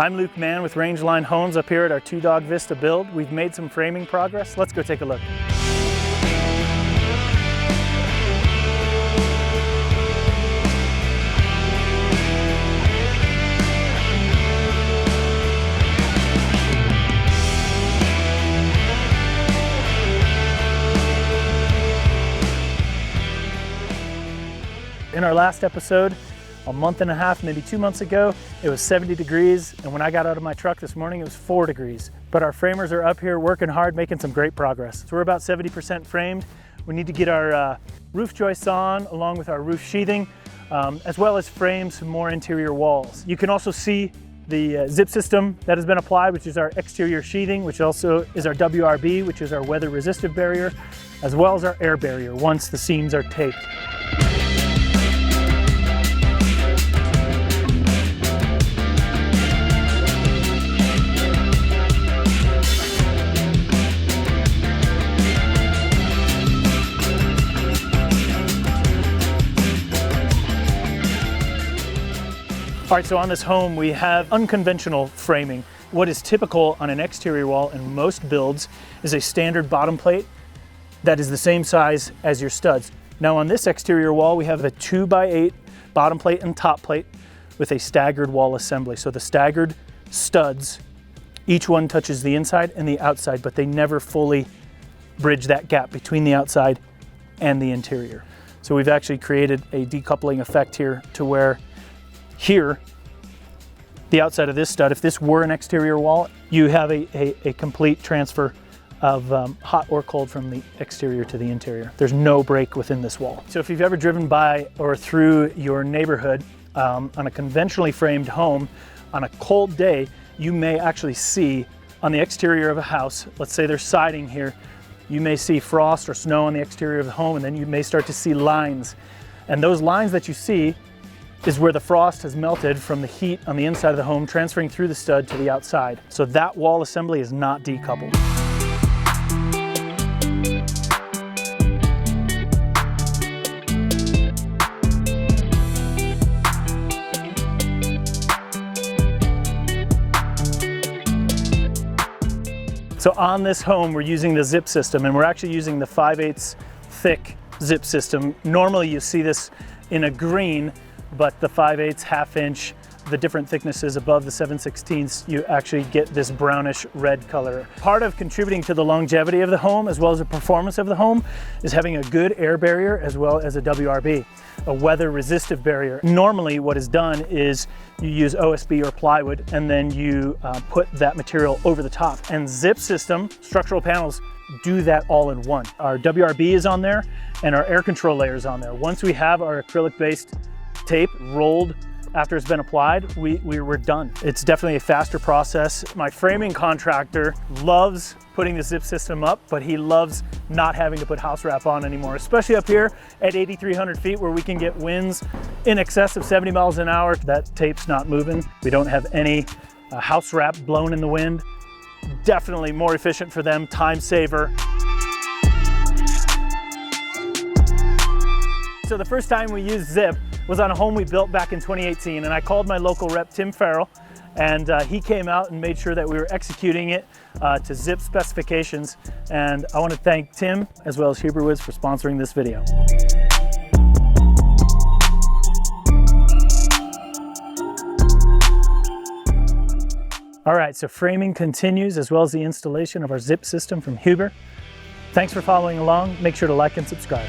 I'm Luke Mann with Rangeline Homes up here at our 2-dog Vista build. We've made some framing progress. Let's go take a look. In our last episode, a month and a half, maybe 2 months ago, it was 70 degrees, and when I got out of my truck this morning, it was 4 degrees. But our framers are up here working hard, making some great progress. So we're about 70% framed. We need to get our roof joists on, along with our roof sheathing, as well as frame some more interior walls. You can also see the zip system that has been applied, which is our exterior sheathing, which also is our WRB, which is our weather resistive barrier, as well as our air barrier once the seams are taped. All right, so on this home, we have unconventional framing. What is typical on an exterior wall in most builds is a standard bottom plate that is the same size as your studs. Now on this exterior wall, we have a 2x8 bottom plate and top plate with a staggered wall assembly. So the staggered studs, each one touches the inside and the outside, but they never fully bridge that gap between the outside and the interior. So we've actually created a decoupling effect here to where here, the outside of this stud, if this were an exterior wall, you have a complete transfer of hot or cold from the exterior to the interior. There's no break within this wall. So if you've ever driven by or through your neighborhood on a conventionally framed home, on a cold day, you may actually see on the exterior of a house, let's say there's siding here, you may see frost or snow on the exterior of the home, and then you may start to see lines. And those lines that you see is where the frost has melted from the heat on the inside of the home, transferring through the stud to the outside. So that wall assembly is not decoupled. So on this home, we're using the zip system, and we're actually using the 5/8 thick zip system. Normally you see this in a green, but the 5/8, ½ inch, the different thicknesses above the 7/16, you actually get this brownish red color. Part of contributing to the longevity of the home as well as the performance of the home is having a good air barrier as well as a WRB, a weather resistive barrier. Normally what is done is you use OSB or plywood and then you put that material over the top. And zip system, structural panels, do that all in one. Our WRB is on there and our air control layer is on there. Once we have our acrylic-based tape rolled after it's been applied, we're done. It's definitely a faster process. My framing contractor loves putting the zip system up, but he loves not having to put house wrap on anymore, especially up here at 8,300 feet where we can get winds in excess of 70 miles an hour. That tape's not moving. We don't have any house wrap blown in the wind. Definitely more efficient for them, time saver. So the first time we used zip was on a home we built back in 2018, and I called my local rep, Tim Farrell, and he came out and made sure that we were executing it to zip specifications. And I want to thank Tim as well as Huber for sponsoring this video. All right, so framing continues as well as the installation of our zip system from Huber. Thanks for following along. Make sure to like and subscribe.